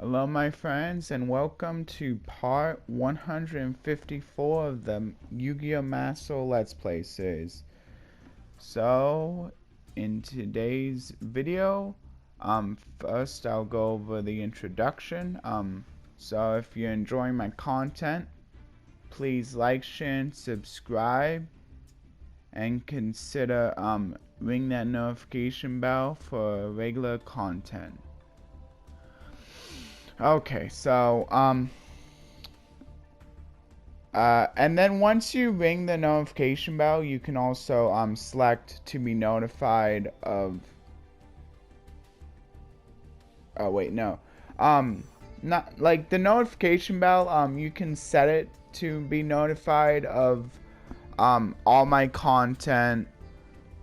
Hello, my friends, and welcome to part 154 of the Yu-Gi-Oh! Master Let's Play series. So, in today's video, first I'll go over the introduction. So if you're enjoying my content, please like, share, and subscribe, and consider ring that notification bell for regular content. Okay, so, and then once you ring the notification bell, you can also, select to be notified of, oh, wait, no, not, like, the notification bell, you can set it to be notified of, all my content,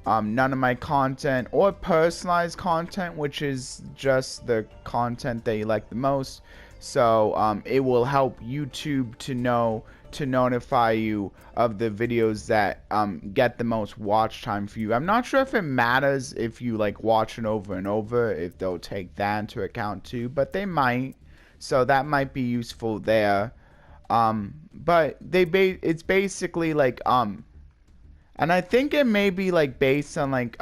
none of my content, or personalized content, which is just the content that you like the most. So it will help YouTube to notify you of the videos that get the most watch time for you. I'm not sure if it matters if you like watch it over and over, if they'll take that into account too, but they might. So that might be useful there. But it's basically like and I think it may be like based on like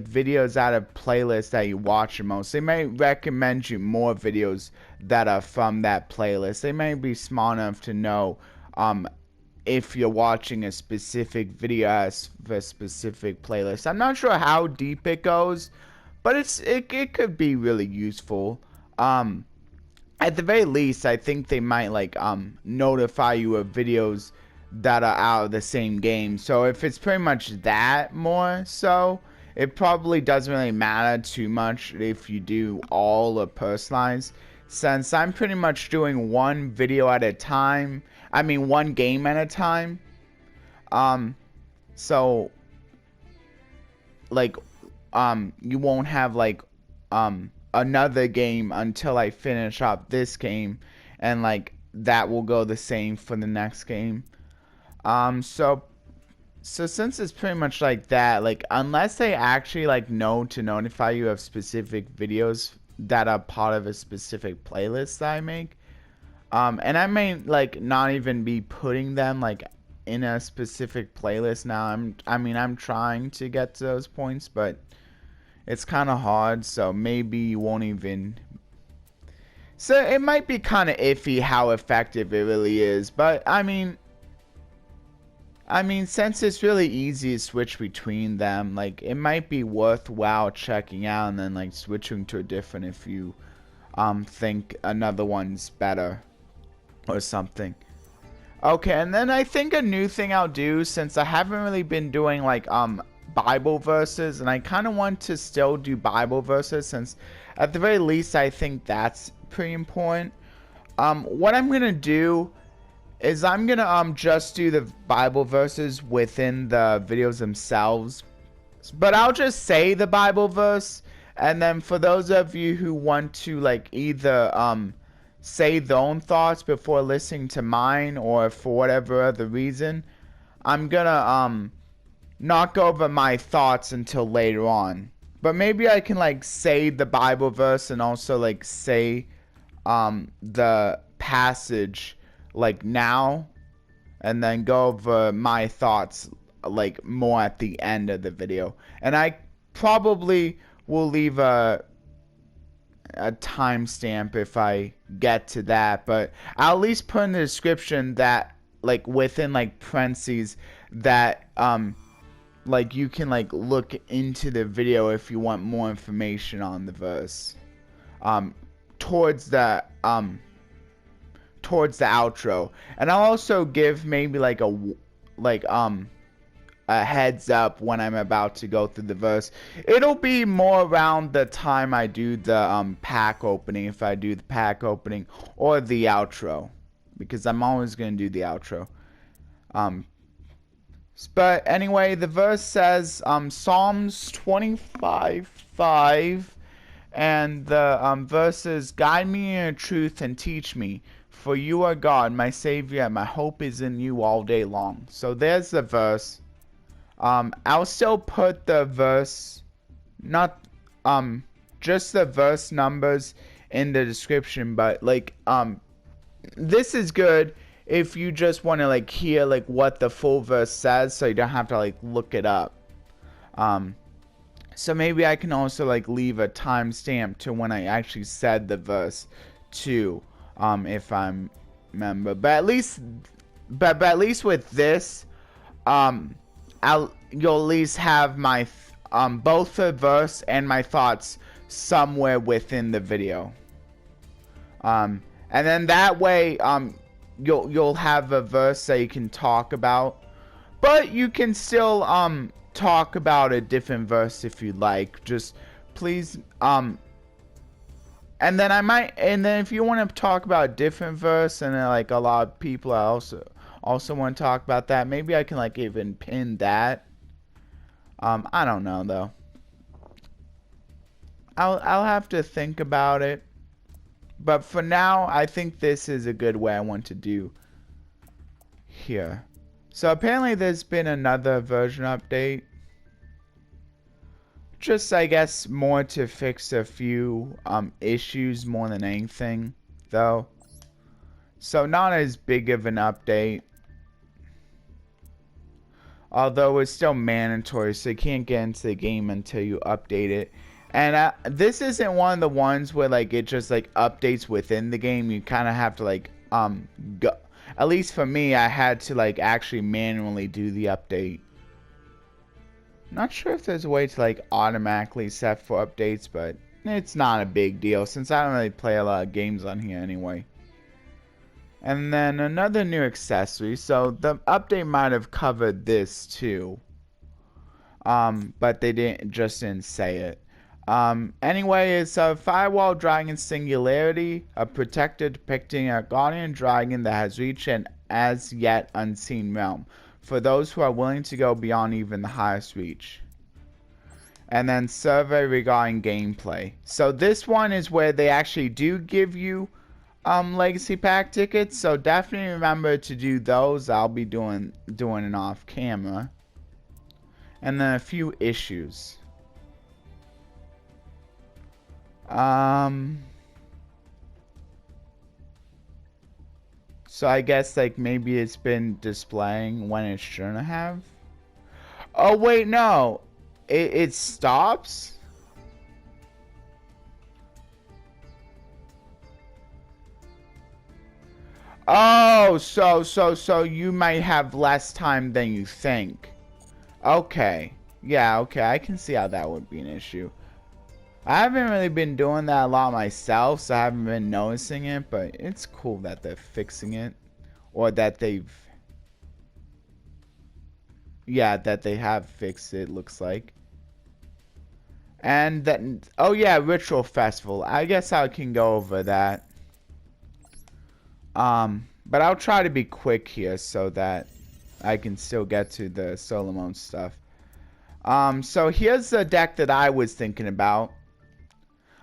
videos out of playlists that you watch the most. They may recommend you more videos that are from that playlist. They may be smart enough to know if you're watching a specific video as for a specific playlist. I'm not sure how deep it goes, but it could be really useful. At the very least, I think they might like notify you of videos that are out of the same game. So if it's pretty much that more so, it probably doesn't really matter too much if you do all the personalized, since I'm pretty much doing one video at a time. I mean, one game at a time. So like you won't have like another game until I finish up this game, and like that will go the same for the next game. So since it's pretty much like that, like unless they actually like know to notify you of specific videos that are part of a specific playlist that I make, and I may like not even be putting them like in a specific playlist now. I'm trying to get to those points, but it's kind of hard, so maybe you won't even. So it might be kind of iffy how effective it really is, but I mean, since it's really easy to switch between them, like, it might be worthwhile checking out and then, like, switching to a different if you, think another one's better or something. Okay, and then I think a new thing I'll do, since I haven't really been doing, like, Bible verses, and I kind of want to still do Bible verses, since at the very least I think that's pretty important. What I'm gonna do is I'm gonna just do the Bible verses within the videos themselves, but I'll just say the Bible verse, and then for those of you who want to like either say their own thoughts before listening to mine, or for whatever other reason, I'm gonna not go over my thoughts until later on. But maybe I can like say the Bible verse and also like say the passage like now, and then go over my thoughts like more at the end of the video. And I probably will leave a timestamp if I get to that, but I'll at least put in the description that like within like parentheses that like you can like look into the video if you want more information on the verse towards the outro. And I'll also give maybe like a heads up when I'm about to go through the verse. It'll be more around the time I do the pack opening, if I do the pack opening, or the outro, because I'm always going to do the outro. But anyway, the verse says Psalms 25:5, and the verse is, "Guide me in your truth and teach me, for you are God, my Savior, and my hope is in you all day long." So there's the verse. I'll still put the verse, not just the verse numbers in the description. But like this is good if you just want to like hear like what the full verse says, so you don't have to like look it up. So maybe I can also like leave a timestamp to when I actually said the verse too, if I remember. But at least with this, you'll at least have my both the verse and my thoughts somewhere within the video. And then that way, you'll have a verse that you can talk about, but you can still talk about a different verse if you like. Just please and then if you want to talk about a different verse, and then like a lot of people also want to talk about that, maybe I can like even pin that. I don't know though. I'll have to think about it. But for now, I think this is a good way I want to do here. So apparently there's been another version update. Just, I guess, more to fix a few issues more than anything, though. So not as big of an update. Although it's still mandatory, so you can't get into the game until you update it. And this isn't one of the ones where like it just like updates within the game. You kind of have to like go. At least for me, I had to like actually manually do the update. Not sure if there's a way to like automatically set for updates, but it's not a big deal since I don't really play a lot of games on here anyway. And then another new accessory. So the update might have covered this too, but they didn't say it. Anyway, it's a Firewall Dragon Singularity, a protector depicting a guardian dragon that has reached an as yet unseen realm, for those who are willing to go beyond even the highest reach. And then survey regarding gameplay. So this one is where they actually do give you legacy pack tickets, so definitely remember to do those. I'll be doing it off camera. And then a few issues. So I guess like maybe it's been displaying when it shouldn't have. Oh wait, no. It stops? Oh, so you might have less time than you think. Okay. Yeah, okay. I can see how that would be an issue. I haven't really been doing that a lot myself, so I haven't been noticing it, but it's cool that they're fixing it. Or that they've... Yeah, that they have fixed it, looks like. And that... Oh yeah, Ritual Festival. I guess I can go over that. But I'll try to be quick here so that I can still get to the solo mode stuff. So here's the deck that I was thinking about.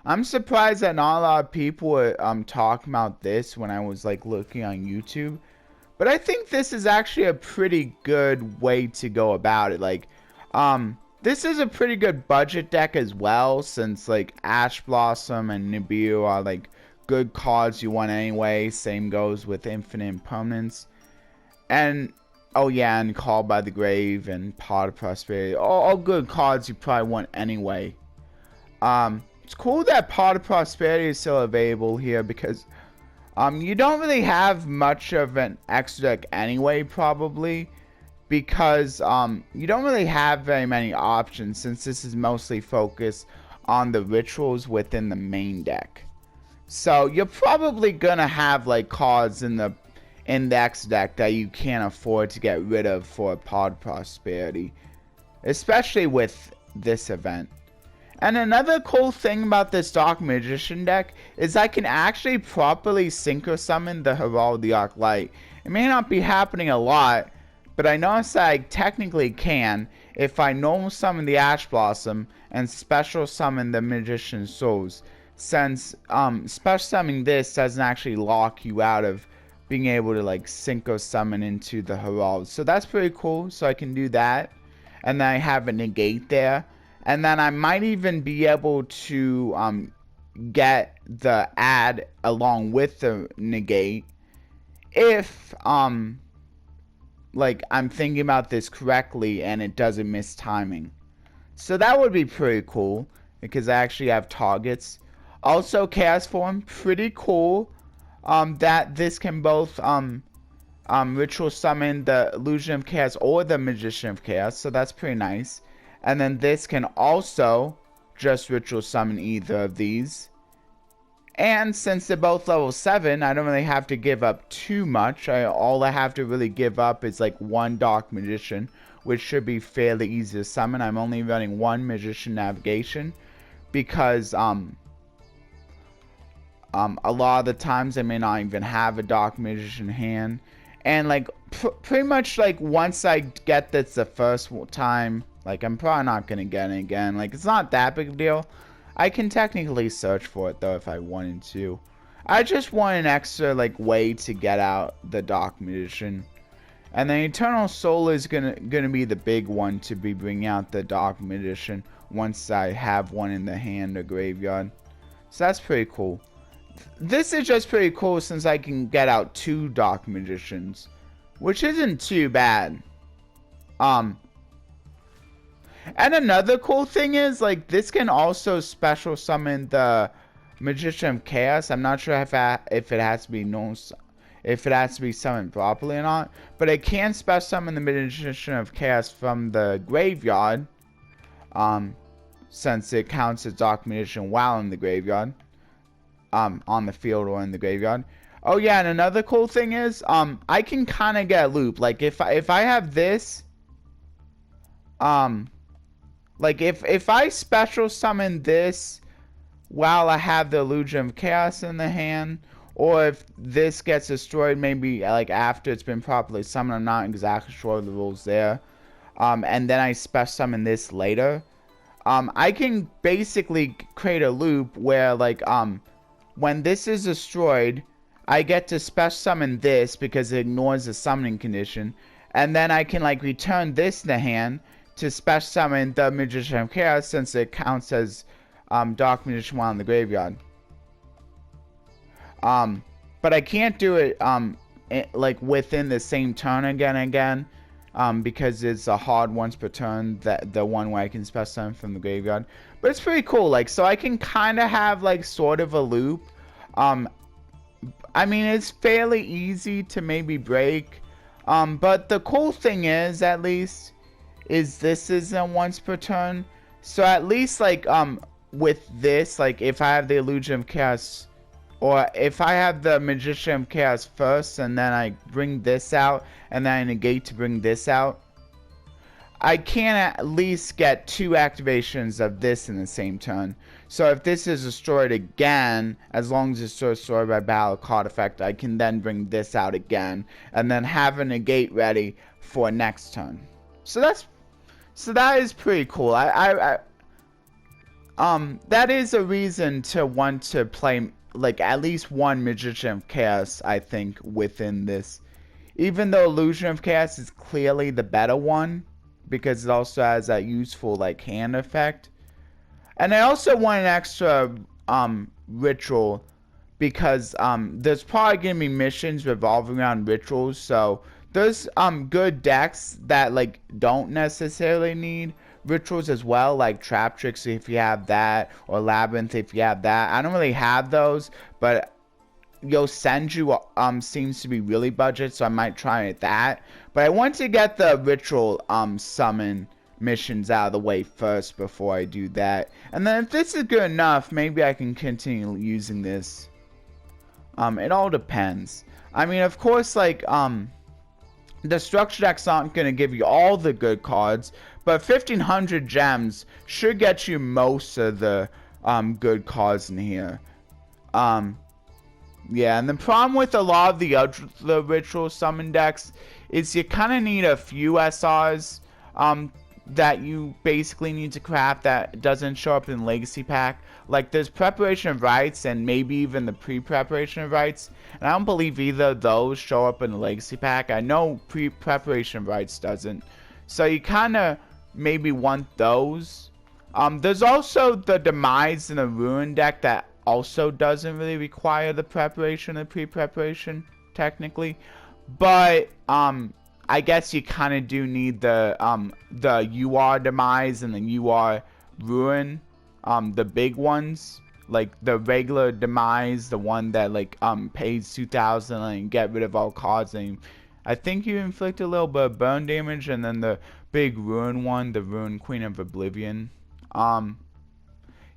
I'm surprised that not a lot of people were talking about this when I was like looking on YouTube. But I think this is actually a pretty good way to go about it. Like, this is a pretty good budget deck as well, since like Ash Blossom and Nibiru are like good cards you want anyway. Same goes with Infinite Impermanence. And, oh yeah, and Called by the Grave and Pot of Prosperity. All good cards you probably want anyway. It's cool that Pot of Prosperity is still available here because you don't really have much of an extra deck anyway, probably, because you don't really have very many options since this is mostly focused on the rituals within the main deck. So you're probably gonna have like cards in the index deck that you can't afford to get rid of for Pot of Prosperity, especially with this event. And another cool thing about this Dark Magician deck is I can actually properly Synchro Summon the Heraldic Light. It may not be happening a lot, but I noticed that I technically can if I normal summon the Ash Blossom and special summon the Magician's Souls, since special summoning this doesn't actually lock you out of being able to like Synchro Summon into the Herald. So that's pretty cool, so I can do that. And then I have a negate there. And then I might even be able to get the add along with the negate if like I'm thinking about this correctly and it doesn't miss timing. So that would be pretty cool because I actually have targets. Also, Chaos Form, pretty cool. That this can both Ritual Summon the Illusion of Chaos or the Magician of Chaos, so that's pretty nice. And then this can also just Ritual Summon either of these. And since they're both level 7, I don't really have to give up too much. All I have to really give up is like one Dark Magician, which should be fairly easy to summon. I'm only running one Magician Navigation because a lot of the times I may not even have a Dark Magician hand. And like pretty much like once I get this the first time, like I'm probably not going to get it again. Like it's not that big of a deal. I can technically search for it though if I wanted to. I just want an extra like way to get out the Dark Magician. And then Eternal Soul is gonna be the big one to be bringing out the Dark Magician once I have one in the hand or graveyard. So that's pretty cool. This is just pretty cool since I can get out 2 Dark Magicians, which isn't too bad. And another cool thing is, like, this can also special summon the Magician of Chaos. I'm not sure if it has to be summoned properly or not, but it can special summon the Magician of Chaos from the graveyard, since it counts as Dark Magician while in the graveyard, on the field or in the graveyard. Oh yeah, and another cool thing is, I can kind of get a loop. Like if I have this, like if I special summon this while I have the Illusion of Chaos in the hand, or if this gets destroyed maybe like after it's been properly summoned, I'm not exactly sure of the rules there, and then I special summon this later, I can basically create a loop where like when this is destroyed, I get to special summon this because it ignores the summoning condition, and then I can like return this in the hand to special summon the Magician of Chaos since it counts as Dark Magician while in the graveyard. But I can't do it like within the same turn again because it's a hard once per turn, that the one where I can special summon from the graveyard. But it's pretty cool, like, so I can kind of have like sort of a loop. I mean, it's fairly easy to maybe break, but the cool thing is, at least, is this isn't once per turn. So at least like with this, like if I have the Illusion of Chaos, or if I have the Magician of Chaos first and then I bring this out and then I negate to bring this out, I can at least get 2 activations of this in the same turn. So if this is destroyed again, as long as it's destroyed by battle card effect, I can then bring this out again and then have a negate ready for next turn. So that is pretty cool. That is a reason to want to play like at least one Magician of Chaos, I think, within this. Even though Illusion of Chaos is clearly the better one, because it also has that useful like hand effect. And I also want an extra ritual because there's probably gonna be missions revolving around rituals, so there's good decks that like don't necessarily need rituals as well, like Trap Tricks if you have that, or Labyrinth if you have that. I don't really have those, but Yosenju seems to be really budget, so I might try it that. But I want to get the ritual summon missions out of the way first before I do that. And then if this is good enough, maybe I can continue using this. It all depends. I mean, of course, like the structure decks aren't going to give you all the good cards, but 1500 gems should get you most of the good cards in here. Yeah, and the problem with a lot of the ritual summon decks is you kind of need a few SRs that you basically need to craft that doesn't show up in Legacy Pack. Like there's Preparation of Rites and maybe even the Pre-Preparation of Rites. And I don't believe either of those show up in the Legacy Pack. I know Pre-Preparation of Rites doesn't. So you kind of maybe want those. There's also the Demise in the Ruin deck that also doesn't really require the preparation, the pre-preparation, technically. But, I guess you kind of do need the UR demise and the UR ruin, the big ones. Like the regular demise, the one that like pays 2,000 and get rid of all cards, and I think you inflict a little bit of burn damage, and then the big ruin one, the ruin Queen of Oblivion.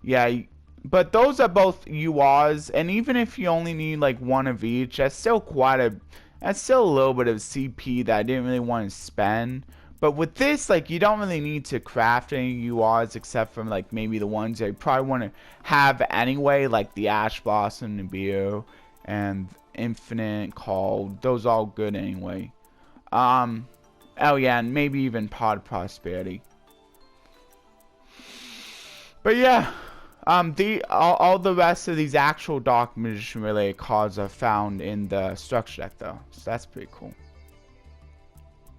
Yeah, but those are both URs, and even if you only need like one of each, that's still a little bit of CP that I didn't really want to spend. But with this, like, you don't really need to craft any URs except for like maybe the ones that you probably want to have anyway, like the Ash Blossom, Nibiru, and Infinite Call. Those all good anyway. Oh yeah, and maybe even Pod Prosperity. But yeah, all the rest of these actual Dark Magician related cards are found in the structure deck though, so that's pretty cool.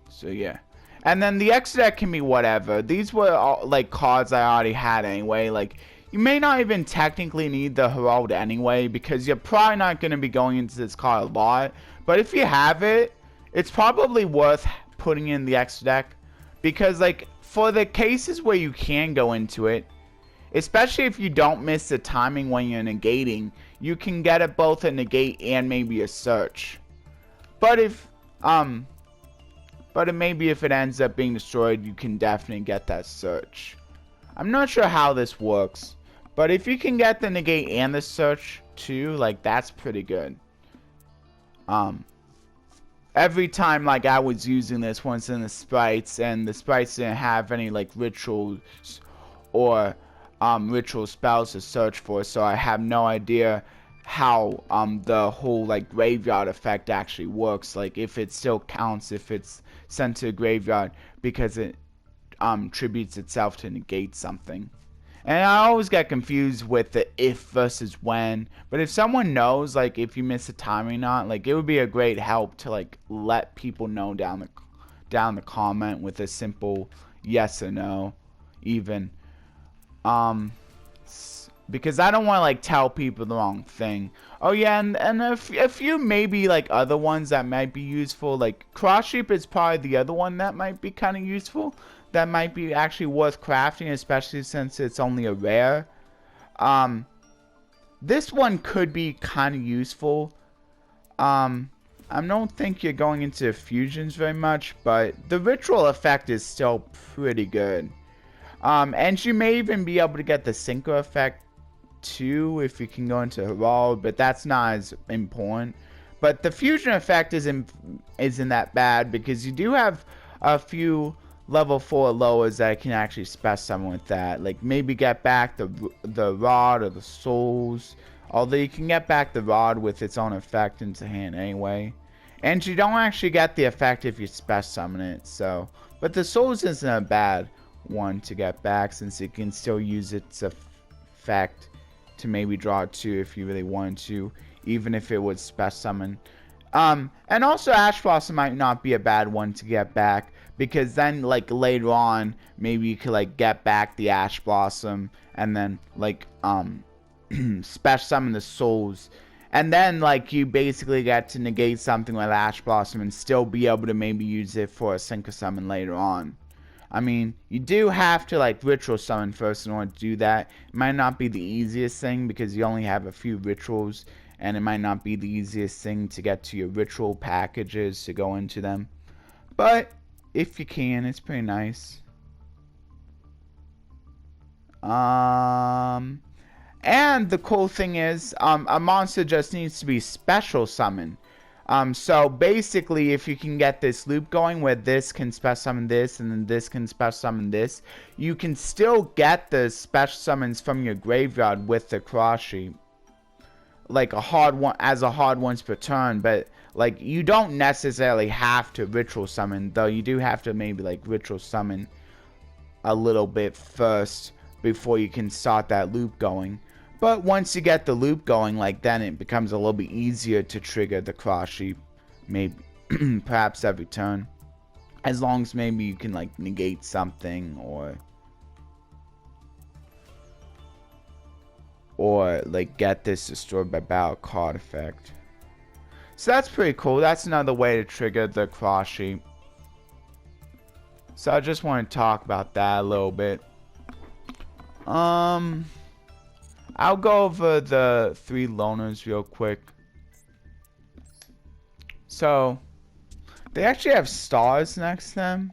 So yeah, and then the extra deck can be whatever. These were all like cards I already had anyway. Like, you may not even technically need the Herald anyway, because you're probably not going to be going into this card a lot. But if you have it, it's probably worth putting in the extra deck, because like for the cases where you can go into it, especially if you don't miss the timing when you're negating, you can get it both a negate and maybe a search. But maybe if it ends up being destroyed, you can definitely get that search. I'm not sure how this works, but if you can get the negate and the search too, like, that's pretty good. Every time like I was using this once in the sprites, and the sprites didn't have any like rituals or ritual spells to search for, so I have no idea how the whole like graveyard effect actually works, like if it still counts if it's sent to a graveyard, because it tributes itself to negate something. And I always get confused with the if versus when, but if someone knows like if you miss a timing or not, like it would be a great help to like let people know down the comment with a simple yes or no even. Because I don't want to like tell people the wrong thing. Oh yeah, and a few maybe like other ones that might be useful, like Cross Sheep is probably the other one that might be kind of useful, that might be actually worth crafting, especially since it's only a rare. This one could be kind of useful. I don't think you're going into fusions very much, but the ritual effect is still pretty good. And you may even be able to get the synchro effect too if you can go into Herald, but that's not as important. But the fusion effect isn't that bad, because you do have a few level 4 lowers that can actually spec summon with that. Like maybe get back the rod or the souls. Although you can get back the rod with its own effect into hand anyway. And you don't actually get the effect if you spec summon it. So, but the souls isn't a bad one to get back, since it can still use its effect to maybe draw 2 if you really wanted to, even if it was spec summon. And also Ash Blossom might not be a bad one to get back, because then like later on maybe you could like get back the Ash Blossom and then like spec summon the souls, and then like you basically get to negate something with Ash Blossom and still be able to maybe use it for a synchro summon later on. I mean, you do have to like ritual summon first in order to do that. It might not be the easiest thing because you only have a few rituals, and it might not be the easiest thing to get to your ritual packages to go into them. But if you can, it's pretty nice. And the cool thing is, a monster just needs to be special summoned. So basically, if you can get this loop going where this can special summon this and then this can special summon this, you can still get the special summons from your graveyard with the Cross Sheep. Like a hard one, as a hard once per turn, but like you don't necessarily have to ritual summon, though you do have to maybe like ritual summon a little bit first before you can start that loop going. But once you get the loop going, like then it becomes a little bit easier to trigger the Cross Sheep, maybe perhaps every turn, as long as maybe you can like negate something, or or like get this destroyed by battle card effect. So that's pretty cool. That's another way to trigger the cross sheep. So I just want to talk about that a little bit. I'll go over the 3 loners real quick. So they actually have stars next to them,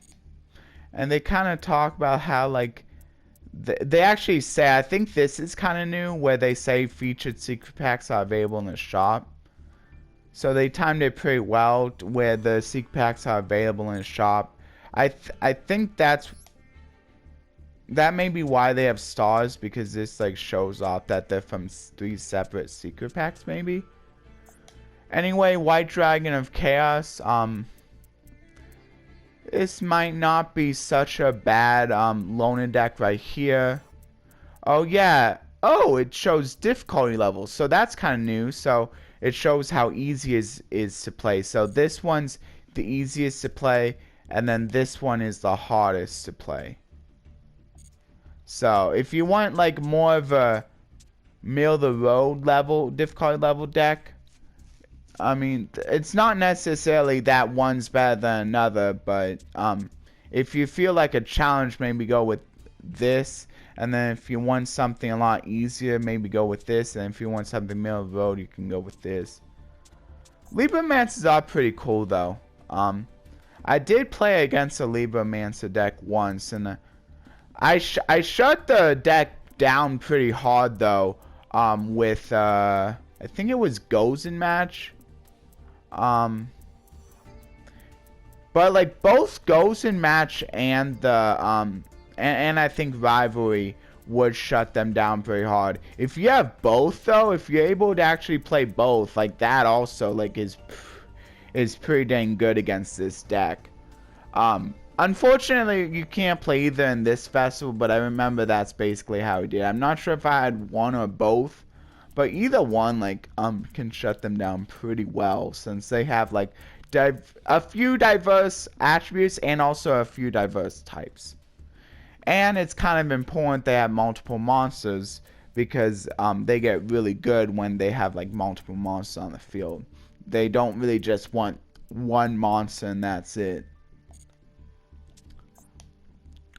and they kind of talk about how like they actually say, I think this is kind of new, where they say featured secret packs are available in the shop. So they timed it pretty well where the secret packs are available in the shop. I think that may be why they have stars, because this like shows off that they're from 3 separate secret packs maybe. Anyway, White Dragon of Chaos. This might not be such a bad loner deck right here. Oh yeah. Oh, it shows difficulty levels, so that's kind of new. So it shows how easy is to play. So this one's the easiest to play, and then this one is the hardest to play. So if you want like more of a middle of the road level difficulty level deck, I mean, it's not necessarily that one's better than another, but if you feel like a challenge, maybe go with this. And then if you want something a lot easier, maybe go with this. And if you want something middle of the road, you can go with this. Libromancers are pretty cool, though. I did play against a Libromancer deck once, and I shut the deck down pretty hard, though, with, I think it was Gozen match. But like both Gozen match and the and I think Rivalry would shut them down pretty hard. If you have both though, if you're able to actually play both, like that also like is pretty dang good against this deck. Unfortunately you can't play either in this festival, but I remember that's basically how he did. I'm not sure if I had one or both. But either one, like, can shut them down pretty well, since they have, like, a few diverse attributes and also a few diverse types. And it's kind of important they have multiple monsters, because they get really good when they have, like, multiple monsters on the field. They don't really just want one monster and that's it.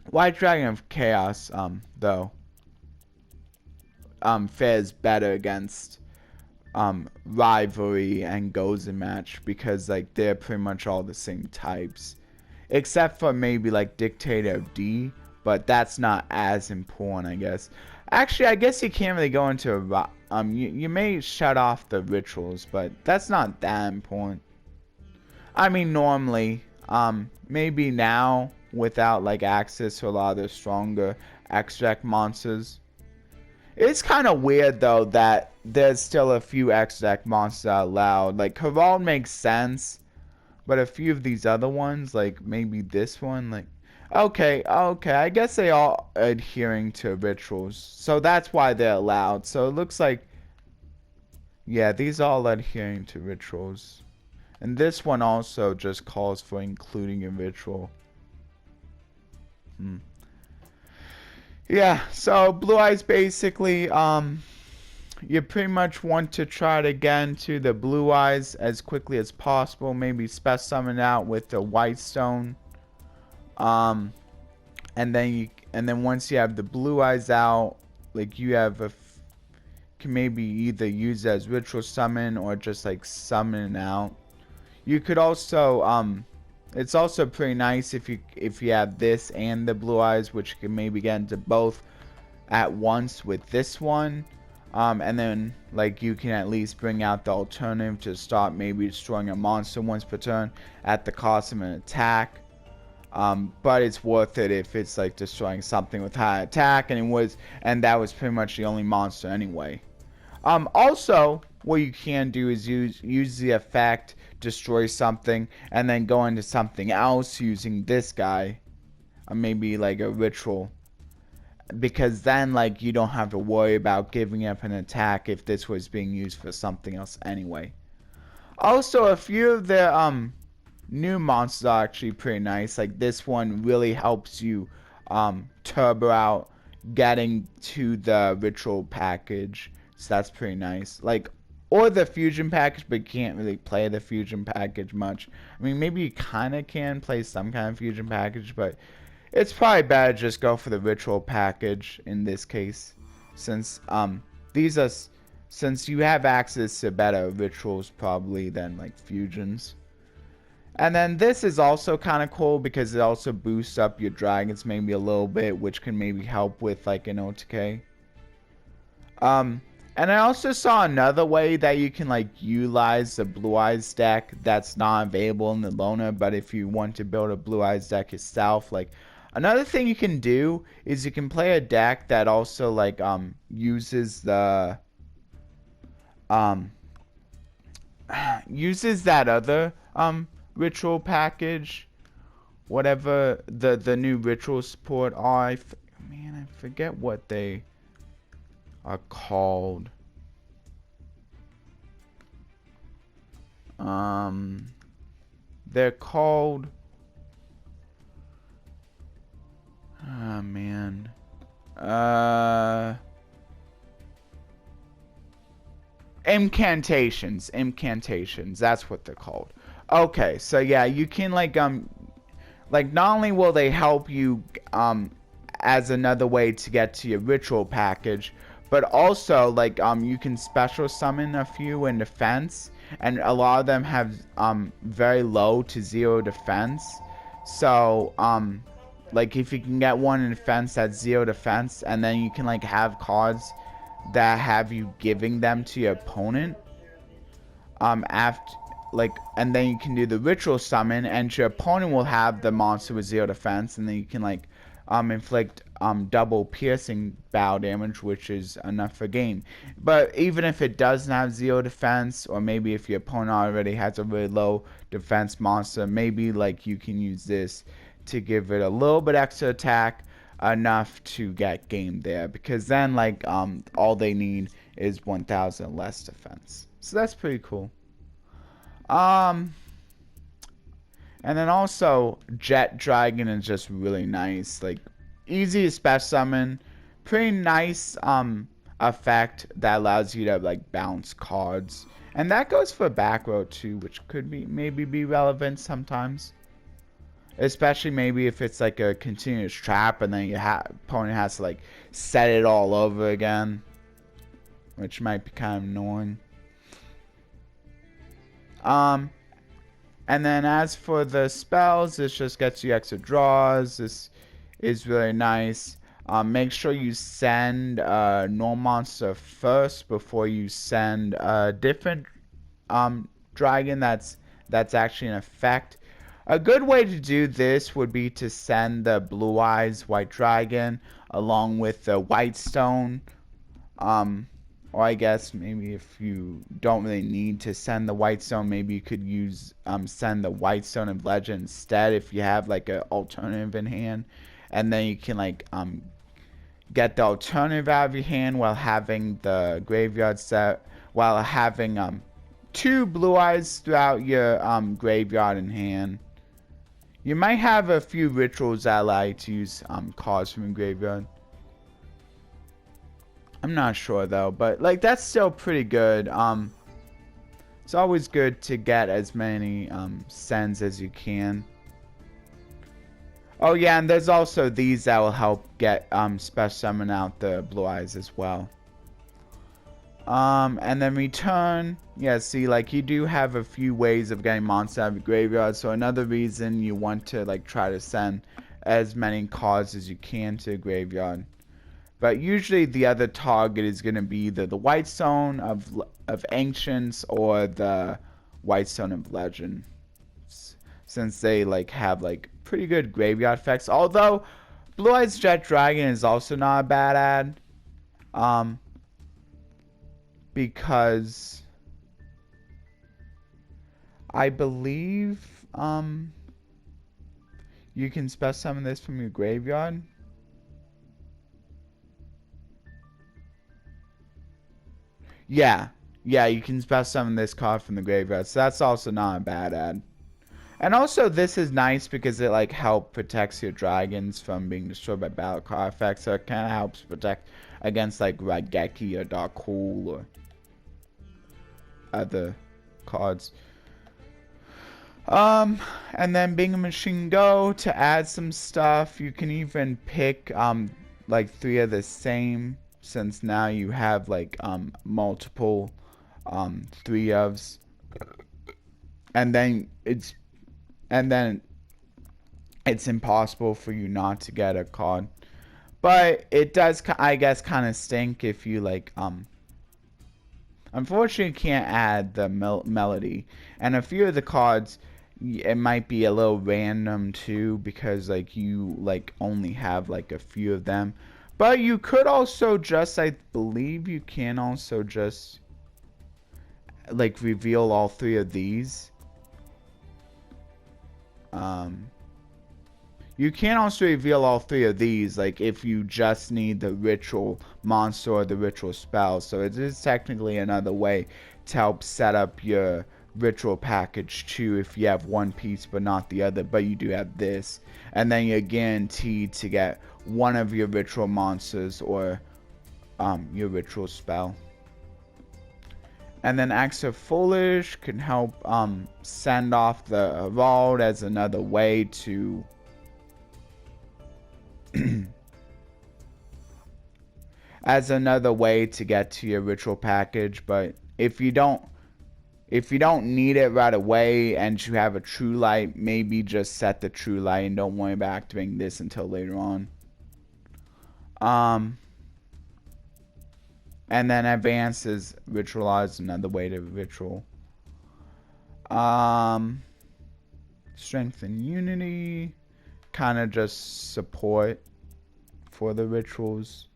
White Dragon of Chaos, though, fares better against Rivalry and Gozen match, because like they're pretty much all the same types, except for maybe like Dictator of D, but that's not as important, I guess. Actually, I guess you can't really go into you may shut off the rituals, but that's not that important. I mean, normally maybe now without like access to a lot of the stronger extract monsters. It's kind of weird, though, that there's still a few X-Deck monsters allowed. Like, Herald makes sense, but a few of these other ones, like, maybe this one, like... Okay, I guess they all adhering to rituals, so that's why they're allowed. So it looks like... Yeah, these are all adhering to rituals. And this one also just calls for including a ritual. Yeah, so Blue Eyes basically, you pretty much want to try to get into the Blue Eyes as quickly as possible. Maybe special summon out with the White Stone. And then once you have the Blue Eyes out, like you have can maybe either use it as ritual summon or just like summon out. You could also it's also pretty nice if you have this and the Blue Eyes, which can maybe get into both at once with this one. And then like you can at least bring out the alternative to start maybe destroying a monster once per turn at the cost of an attack. But it's worth it if it's like destroying something with high attack, and that was pretty much the only monster anyway. Also, what you can do is use the effect, destroy something, and then go into something else using this guy, maybe like a ritual, because then like you don't have to worry about giving up an attack if this was being used for something else anyway. Also, a few of the new monsters are actually pretty nice. Like this one really helps you turbo out getting to the ritual package, So that's pretty nice. Like, or the fusion package, but you can't really play the fusion package much. I mean, maybe you kind of can play some kind of fusion package, but it's probably better to just go for the ritual package in this case, since these are since you have access to better rituals probably than like fusions. And then this is also kind of cool because it also boosts up your dragons maybe a little bit, which can maybe help with like an OTK. And I also saw another way that you can like utilize the Blue Eyes deck that's not available in the loaner, but if you want to build a Blue Eyes deck yourself, like another thing you can do is you can play a deck that also like uses the uses that other ritual package, whatever the new ritual support are. Man, I forget what they are called. They're called. Oh man. Incantations. That's what they're called. Okay, so yeah, you can like not only will they help you as another way to get to your ritual package, but also like you can special summon a few in defense, and a lot of them have very low to zero defense. So like if you can get one in defense that's 0 defense, and then you can like have cards that have you giving them to your opponent after like, and then you can do the ritual summon, and your opponent will have the monster with 0 defense, and then you can like inflict double piercing battle damage, which is enough for game. But even if it doesn't have 0 defense, or maybe if your opponent already has a really low defense monster, maybe like you can use this to give it a little bit extra attack, enough to get game there, because then like all they need is 1000 less defense. So that's pretty cool. And then also Jet Dragon is just really nice, like easy to special summon, pretty nice effect that allows you to like bounce cards, and that goes for back row too, which could be maybe be relevant sometimes, especially maybe if it's like a continuous trap and then your opponent has to like set it all over again, which might be kind of annoying. And then as for the spells, this just gets you extra draws. This is really nice. Make sure you send normal monster first before you send a different dragon that's actually in effect. A good way to do this would be to send the Blue Eyes White Dragon along with the White Stone. Or I guess maybe if you don't really need to send the White Stone, maybe you could use send the White Stone of Legend instead if you have like an alternative in hand, and then you can like get the alternative out of your hand while having the graveyard set, while having 2 Blue Eyes throughout your graveyard in hand. You might have a few rituals that allow you to use cards from your graveyard. I'm not sure though, but like that's still pretty good. It's always good to get as many sends as you can. Oh yeah, and there's also these that will help get special summon out the Blue Eyes as well. And then return. Yeah, see, like you do have a few ways of getting monsters out of your graveyard, so another reason you want to like try to send as many cards as you can to the graveyard. But usually the other target is going to be either the White Stone of Ancients or the White Stone of Legend, since they like have like pretty good graveyard effects. Although Blue Eyes Jet Dragon is also not a bad ad, because I believe you can special summon this from your graveyard. Yeah, you can special summon this card from the graveyard, so that's also not a bad ad. And also this is nice because it like protects your dragons from being destroyed by battle card effects, so it kind of helps protect against like Raigeki or Darkhold or other cards. And then being a machine go to add some stuff. You can even pick like 3 of the same, since now you have like multiple 3 ofs, and then it's impossible for you not to get a card. But it does, I guess, kind of stink if you like unfortunately can't add the melody, and a few of the cards it might be a little random too, because like you like only have like a few of them. But you could also just, I believe you can also just like reveal all 3 of these. You can also reveal all 3 of these, like if you just need the ritual monster or the ritual spell. So it is technically another way to help set up your ritual package too, if you have one piece but not the other, but you do have this, and then you're guaranteed to get one of your ritual monsters or your ritual spell. And then Acts of Foolish can help send off the Herald as another way to as another way to get to your ritual package. But if you don't need it right away and you have a True Light, maybe just set the True Light and don't worry about activating this until later on. And then Advance is Ritualize, another way to ritual. Strength and Unity, kind of just support for the rituals.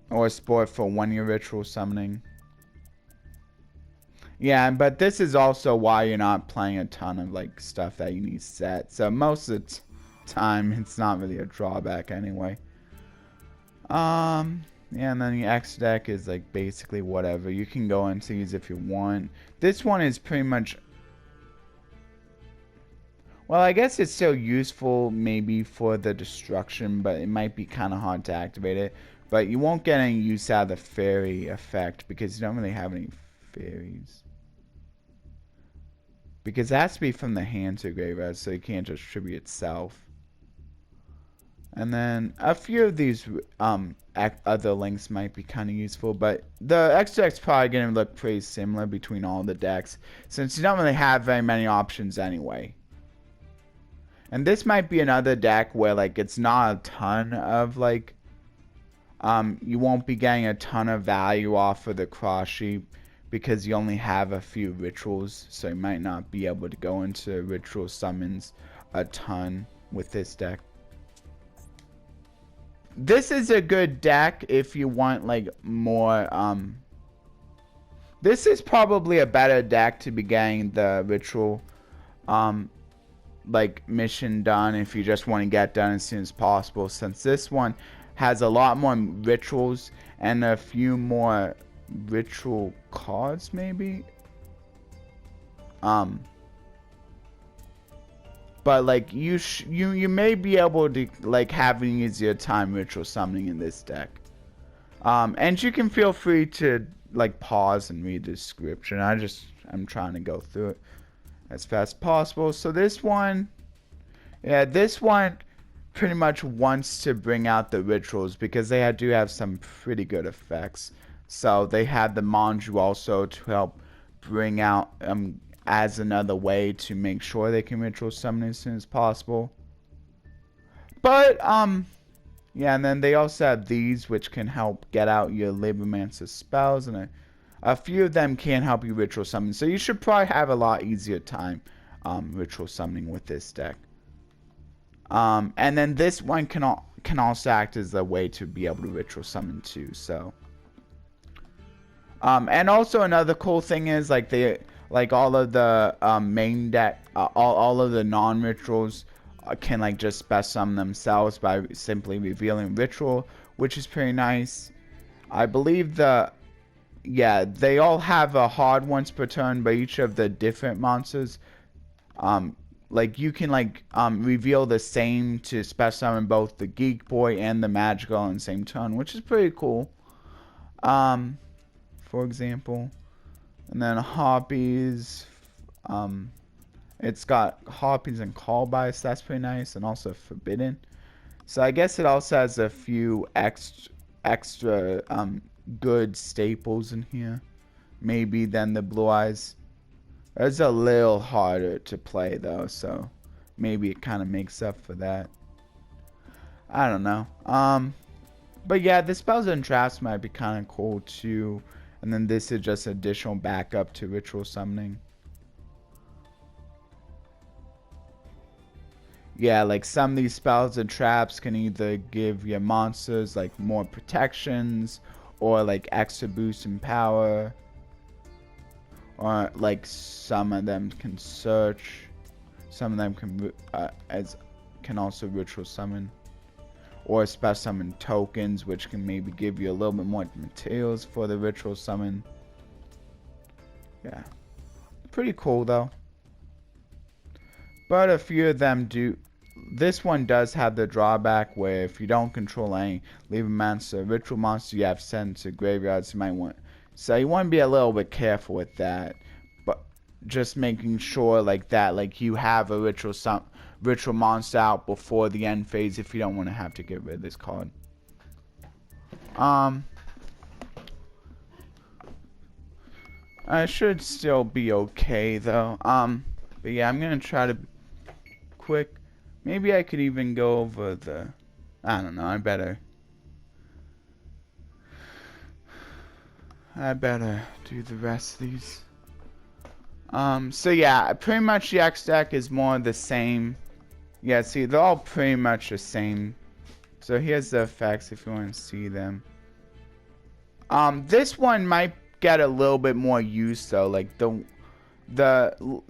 Or support for one-year ritual summoning. Yeah, but this is also why you're not playing a ton of like stuff that you need set. So most of the time, it's not really a drawback anyway. Yeah, and then the X deck is like basically whatever. You can go into these if you want. This one is pretty much, well, I guess it's still useful maybe for the destruction, but it might be kind of hard to activate it. But you won't get any use out of the fairy effect because you don't really have any fairies. Because it has to be from the hand to graveyard, so you can't just tribute itself. And then a few of these other links might be kind of useful, but the X deck's probably going to look pretty similar between all the decks, since you don't really have very many options anyway. And this might be another deck where like it's not a ton of like, you won't be getting a ton of value off of the cross sheep because you only have a few rituals, so you might not be able to go into ritual summons a ton with this deck. This is a good deck if you want like more, this is probably a better deck to be getting the ritual like mission done if you just want to get done as soon as possible, since this one has a lot more rituals and a few more ritual cards maybe. But like you may be able to like have an easier time ritual summoning in this deck. And you can feel free to like pause and read the description. I'm trying to go through it as fast as possible. So this one, yeah, this one pretty much wants to bring out the rituals because they do have some pretty good effects. So they have the Manju also to help bring out as another way to make sure they can ritual summon as soon as possible. But yeah, and then they also have these which can help get out your Labomancer spells, and a few of them can help you ritual summon. So you should probably have a lot easier time ritual summoning with this deck. And then this one can also act as a way to be able to ritual summon too. So and also another cool thing is like all of the main deck, all of the non-rituals can like just spell summon themselves by simply revealing ritual, which is pretty nice. I believe they all have a hard once per turn, but each of the different monsters like you can like reveal the same to special summon both the Geek Boy and the Magical on the same turn, which is pretty cool. For example, and then Harpies, it's got Harpies and Call By, so that's pretty nice, and also Forbidden. So I guess it also has a few extra good staples in here, maybe than the Blue Eyes. It's a little harder to play though, so maybe it kind of makes up for that. I don't know. But yeah, the spells and traps might be kind of cool too. And then this is just additional backup to ritual summoning. Yeah, like some of these spells and traps can either give your monsters like more protections or like extra boost in power. Or like some of them can search. Some of them can also ritual summon. Or special summon tokens, which can maybe give you a little bit more materials for the ritual summon. Yeah. Pretty cool though. But a few of them do. This one does have the drawback where if you don't control any leave a monster, ritual monster you have sent to graveyards, you might want. So you want to be a little bit careful with that. But just making sure like that, like you have a ritual monster out before the end phase if you don't want to have to get rid of this card. I should still be okay though. But yeah, I'm gonna try to quick. Maybe I could even go over the. I don't know. I better do the rest of these. So yeah, pretty much the X deck is more the same. Yeah, see, they're all pretty much the same. So here's the effects if you want to see them. This one might get a little bit more use though. Like the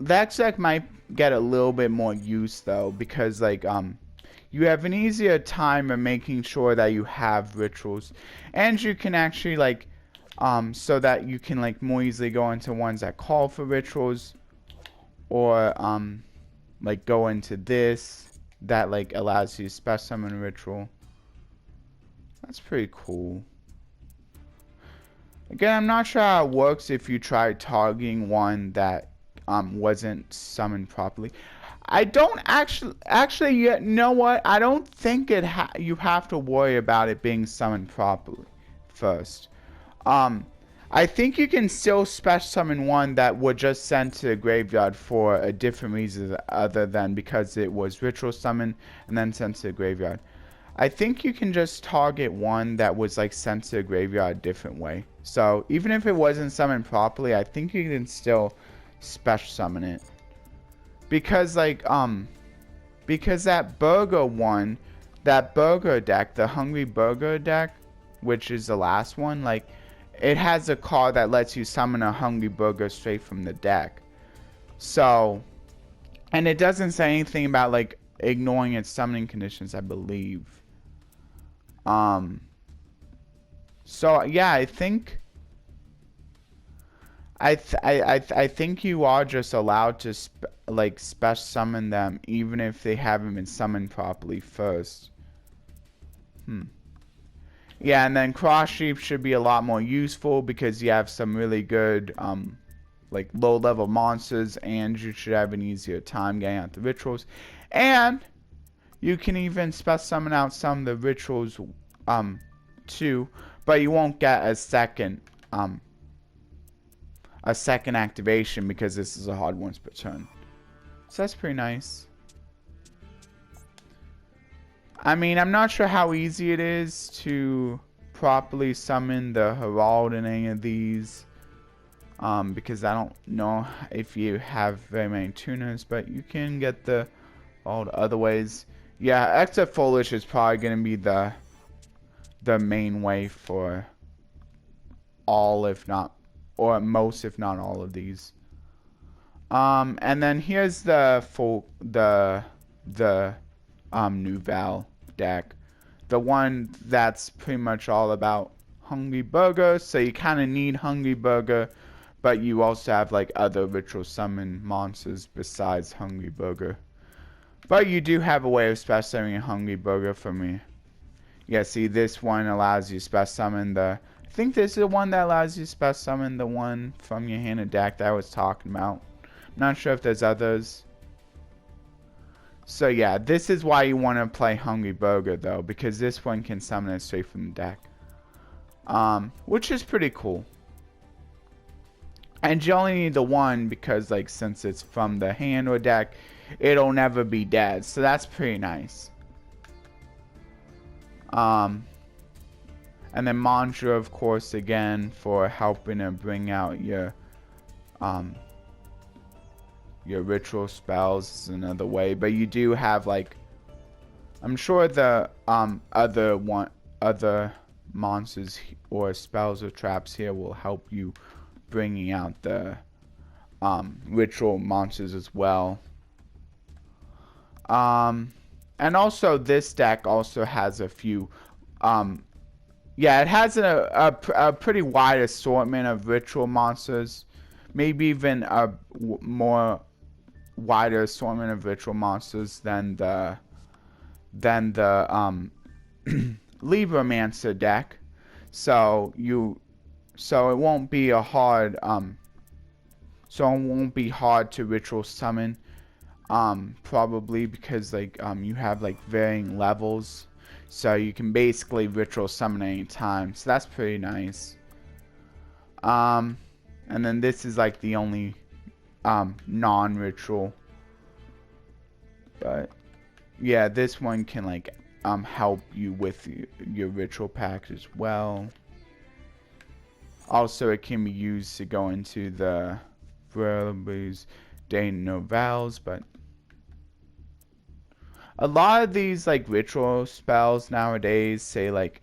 X deck might get a little bit more use though, because like you have an easier time of making sure that you have rituals, and you can actually like so that you can like more easily go into ones that call for rituals, or like go into this that like allows you to special summon a ritual. That's pretty cool. Again, I'm not sure how it works if you try targeting one that wasn't summoned properly. I don't actually you know what? I don't think you have to worry about it being summoned properly first. I think you can still special summon one that would just send to the graveyard for a different reason other than because it was ritual summon and then sent to the graveyard. I think you can just target one that was like sent to the graveyard a different way. So even if it wasn't summoned properly, I think you can still special summon it. Because like because that burger one, that burger deck, the Hungry Burger deck, which is the last one, like it has a card that lets you summon a Hungry Burger straight from the deck. So, and it doesn't say anything about like ignoring its summoning conditions, I believe. So yeah, I think I think you are just allowed to like special summon them even if they haven't been summoned properly first. Yeah, and then Cross Sheep should be a lot more useful because you have some really good like low level monsters, and you should have an easier time getting out the rituals. And you can even special summon out some of the rituals too, but you won't get a second activation because this is a hard once per turn. So that's pretty nice. I mean, I'm not sure how easy it is to properly summon the Herald in any of these. Because I don't know if you have very many tuners, but you can get the all the other ways. Yeah, Extra Foliage is probably going to be the main way for all, if not, or most, if not all of these. And then here's the new Val deck, the one that's pretty much all about Hungry Burger. So you kind of need Hungry Burger, but you also have like other ritual summon monsters besides Hungry Burger. But you do have a way of special summoning a Hungry Burger for me. Yeah, see, this one allows you to special summon the... I think this is the one that allows you to special summon the one from your hand of deck that I was talking about. I'm not sure if there's others. So yeah, this is why you want to play Hungry Burger though, because this one can summon it straight from the deck. Which is pretty cool. And you only need the one because, like, since it's from the hand or deck, it'll never be dead. So that's pretty nice. And then Mantra, of course, again, for helping to bring out your ritual spells is another way. But you do have, like, I'm sure the other monsters or spells or traps here will help you bringing out the ritual monsters as well. And also this deck also has a few yeah, it has a pretty wide assortment of ritual monsters, maybe even a more wider assortment of ritual monsters than the Libromancer deck. So it won't be a hard to ritual summon, probably because, like, you have, like, varying levels, so you can basically ritual summon any time. So that's pretty nice. And then this is, like, the only non-ritual, but yeah, this one can, like, help you with your ritual pack as well. Also, it can be used to go into the Verbal's Day Novels, but a lot of these, like, ritual spells nowadays say like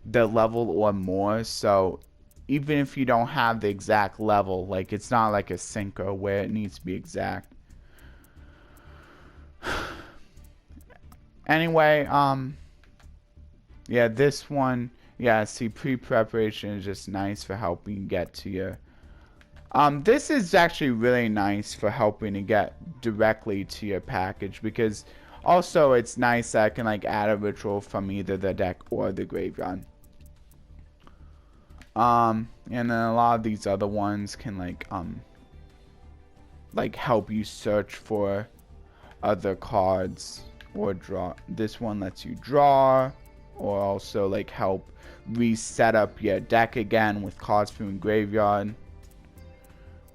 the level or more. So even if you don't have the exact level, like, it's not like a Synchro where it needs to be exact. Anyway, yeah, this one. Yeah, see, pre-preparation is just nice for helping you get to your... this is actually really nice for helping to get directly to your package, because also it's nice that I can, like, add a ritual from either the deck or the graveyard. And then a lot of these other ones can, like help you search for other cards or draw. This one lets you draw, or also, like, help reset up your deck again with cards from the graveyard.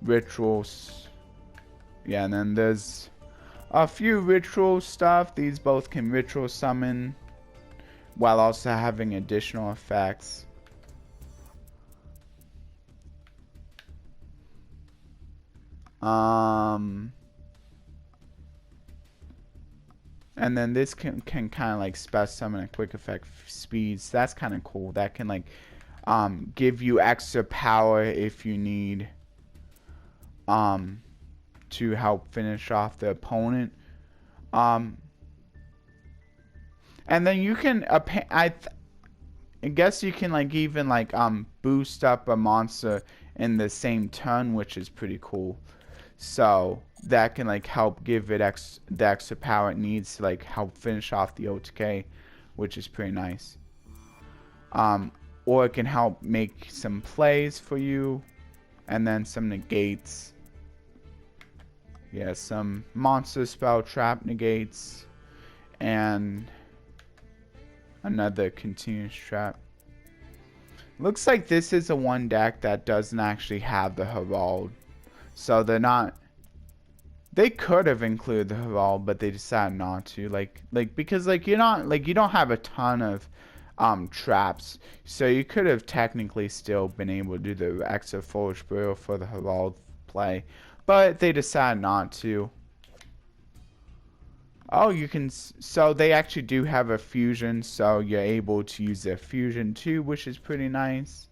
Rituals. Yeah, and then there's a few ritual stuff. These both can ritual summon while also having additional effects. And then this can kind of, like, special summon a quick effect speed. So that's kind of cool. That can, like, give you extra power if you need to help finish off the opponent. And then you can I guess you can, like, even, like, boost up a monster in the same turn, which is pretty cool. So that can, like, help give it the extra power it needs to, like, help finish off the OTK, which is pretty nice. Or it can help make some plays for you, and then some negates. Yeah, some monster spell trap negates, and another continuous trap. Looks like this is the one deck that doesn't actually have the Herald. So they're not... They could have included the Herald, but they decided not to. Like because, like, you're not, like, you don't have a ton of traps, so you could have technically still been able to do the extra Foolish Burial for the Herald play, but they decided not to. Oh, you can... So they actually do have a fusion, so you're able to use their fusion too, which is pretty nice.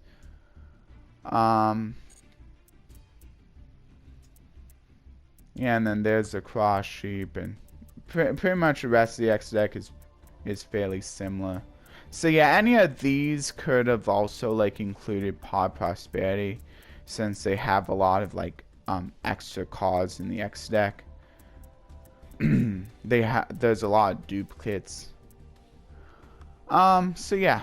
Yeah, and then there's the Cross Sheep, and pretty much the rest of the X deck is fairly similar. So yeah, any of these could have also, like, included Pod Prosperity, since they have a lot of, like, extra cards in the X deck. there's a lot of duplicates. So yeah.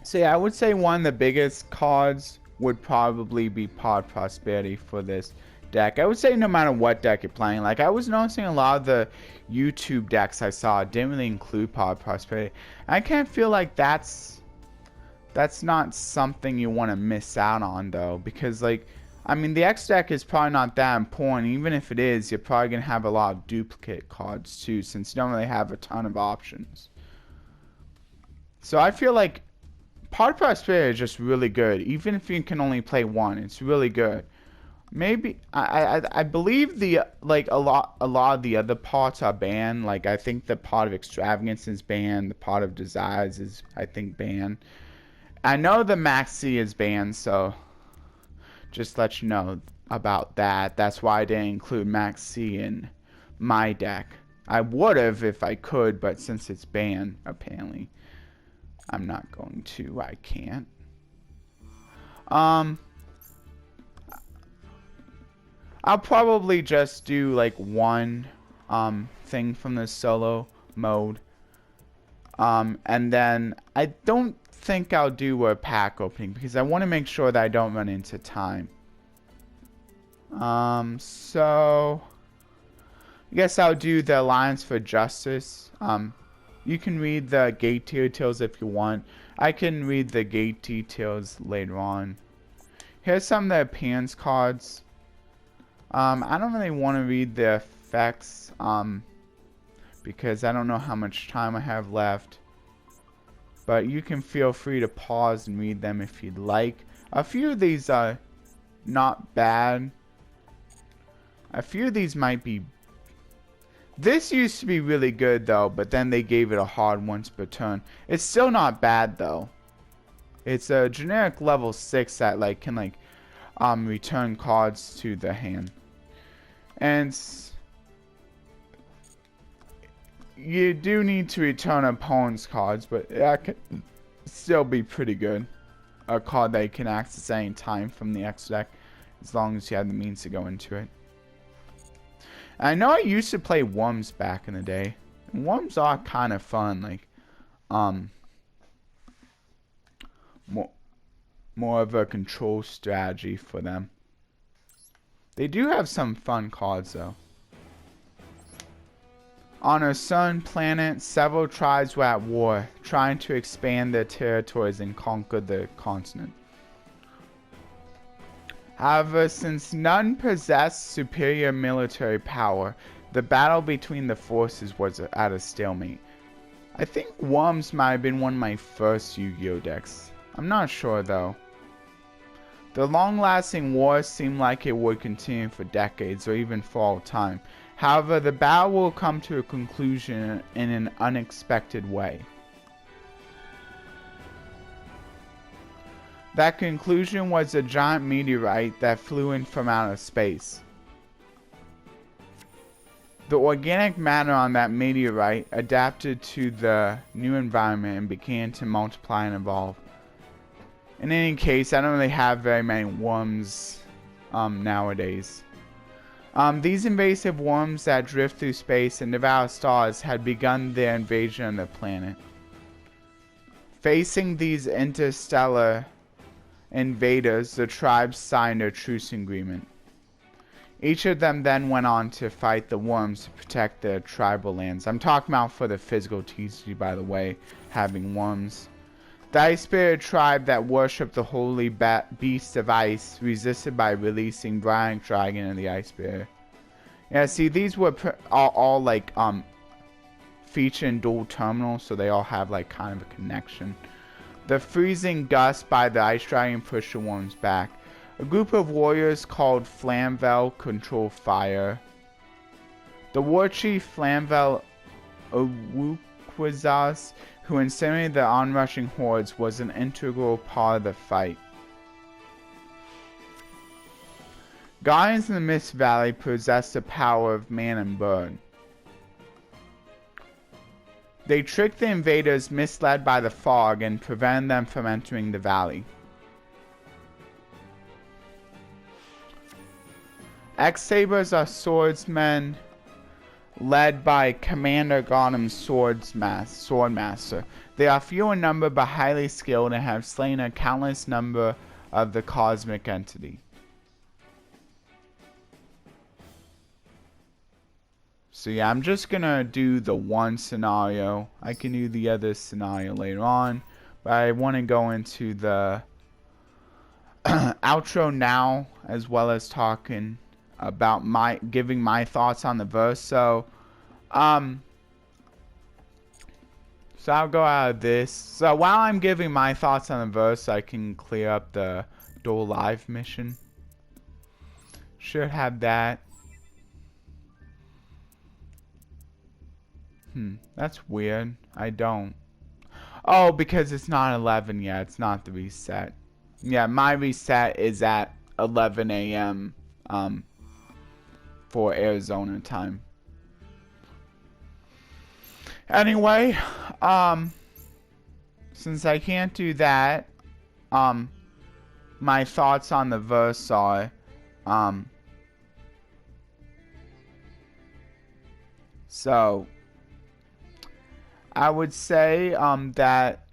So yeah, I would say one of the biggest cards would probably be Pod Prosperity for this deck. I would say no matter what deck you're playing. Like, I was noticing a lot of the YouTube decks I saw didn't really include Pod Prosperity. I kind of feel like that's not something you want to miss out on, though, because, like, I mean, the X deck is probably not that important. Even if it is, you're probably going to have a lot of duplicate cards, too, since you don't really have a ton of options. So I feel like Pod Prosperity is just really good. Even if you can only play one, it's really good. Maybe I believe the a lot of the other pots are banned. Like, I think the Pot of Extravagance is banned. The Pot of Desires is, I think, banned. I know the Maxi is banned, so just let you know about that. That's why I didn't include Maxi in my deck. I would have if I could, but since it's banned, apparently, I'm not going to. I can't. I'll probably just do like one thing from the solo mode. And then I don't think I'll do a pack opening because I want to make sure that I don't run into time. So I guess I'll do the Alliance for Justice. You can read the gate details if you want. I can read the gate details later on. Here's some of the appearance cards. I don't really want to read the effects because I don't know how much time I have left. But you can feel free to pause and read them if you'd like. A few of these are not bad. A few of these might be... This used to be really good though, but then they gave it a hard once per turn. It's still not bad though. It's a generic level 6 that can return cards to the hand. And you do need to return opponent's cards, but that can still be pretty good. A card that you can access any time from the X deck, as long as you have the means to go into it. I know I used to play Worms back in the day. And Worms are kind of fun, like, more of a control strategy for them. They do have some fun cards, though. On a certain planet, several tribes were at war, trying to expand their territories and conquer the continent. However, since none possessed superior military power, the battle between the forces was at a stalemate. I think Worms might have been one of my first Yu-Gi-Oh decks. I'm not sure though. The long-lasting war seemed like it would continue for decades or even for all time. However, the battle will come to a conclusion in an unexpected way. That conclusion was a giant meteorite that flew in from outer space. The organic matter on that meteorite adapted to the new environment and began to multiply and evolve. In any case, I don't really have very many worms nowadays. These invasive worms that drift through space and devour stars had begun their invasion of the planet. Facing these interstellar invaders, the tribes signed a truce agreement. Each of them then went on to fight the worms to protect their tribal lands. I'm talking about for the physical TCG, by the way, having worms. The Ice Spirit tribe that worshipped the holy beast of ice resisted by releasing Bryonic Dragon and the Ice Spirit. Yeah, see, these were all like feature in dual terminals, so they all have like kind of a connection. The freezing gust by the Ice Dragon pushed the worms back. A group of warriors called Flamvel controlled fire. The war chief Flamvel Owukwazas, who incinerated the onrushing hordes, was an integral part of the fight. Guardians in the Mist Valley possessed the power of man and bird. They tricked the invaders misled by the fog and prevented them from entering the valley. X-Sabers are swordsmen led by Commander Gauntham's Swordmaster. They are few in number but highly skilled and have slain a countless number of the cosmic entity. So yeah, I'm just gonna do the one scenario. I can do the other scenario later on, but I want to go into the outro now, as well as talking about giving my thoughts on the verse. So I'll go out of this. So while I'm giving my thoughts on the verse, I can clear up the Duel Live mission. Should have that. That's weird. I don't. Oh, because it's not 11 yet. It's not the reset. Yeah, my reset is at 11 a.m. For Arizona time. Anyway, since I can't do that, my thoughts on the verse are, so I would say that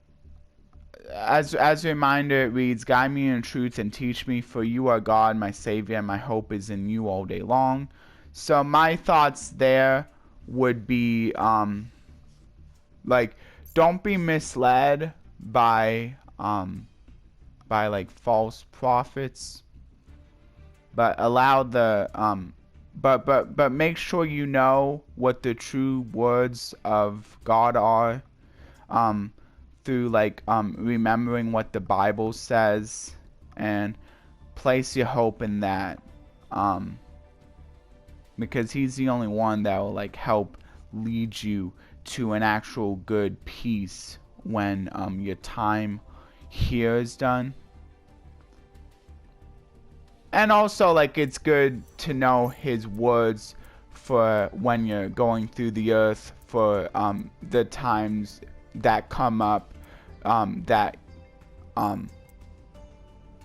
as a reminder, it reads, "Guide me in truth and teach me, for you are God, my Savior, and my hope is in you all day long." So my thoughts there would be, like, don't be misled by like false prophets, but allow the but make sure you know what the true words of God are, through like remembering what the Bible says, and place your hope in that, because he's the only one that will like help lead you to an actual good peace when your time here is done. And also, like, it's good to know his words for when you're going through the earth, for the times that come up,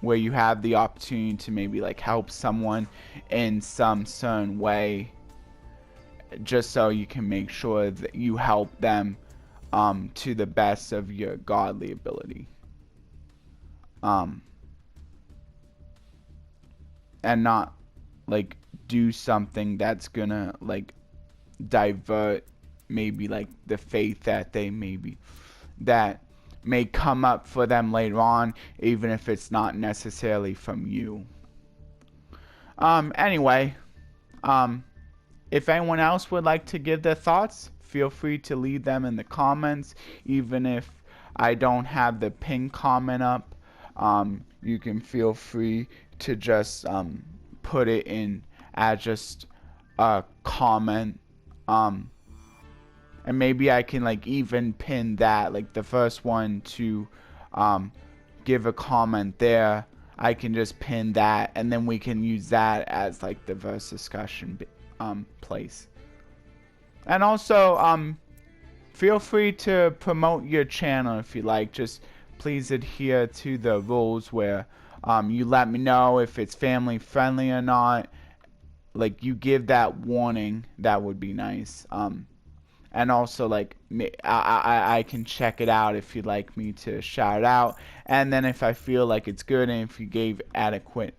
where you have the opportunity to maybe like help someone in some certain way, just so you can make sure that you help them to the best of your godly ability. And not like do something that's gonna like divert maybe like the faith that they that may come up for them later on, even if it's not necessarily from you. Anyway, if anyone else would like to give their thoughts, feel free to leave them in the comments. Even if I don't have the pinned comment up, you can feel free to just put it in as just a comment, and maybe I can like even pin that, like the first one to give a comment there, I can just pin that, and then we can use that as like the verse discussion place. And also feel free to promote your channel if you like. Just please adhere to the rules where you let me know if it's family friendly or not. Like, you give that warning, that would be nice. And also, like, I can check it out if you'd like me to shout it out. And then if I feel like it's good and if you gave adequate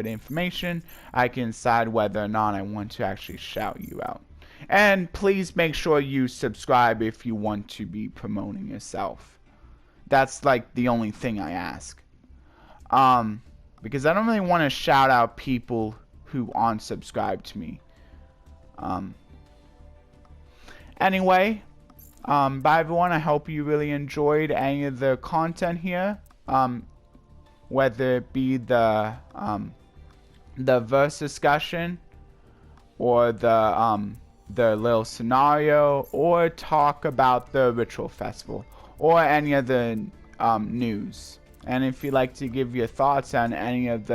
information, I can decide whether or not I want to actually shout you out. And please make sure you subscribe if you want to be promoting yourself. That's like the only thing I ask. Because I don't really want to shout out people who aren't subscribed to me. Anyway, bye everyone. I hope you really enjoyed any of the content here. Whether it be the verse discussion, or the little scenario, or talk about the ritual festival, or any of the news. And if you'd like to give your thoughts on any of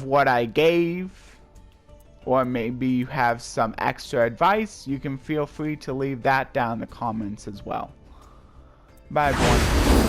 what I gave, or maybe you have some extra advice, you can feel free to leave that down in the comments as well. Bye everyone.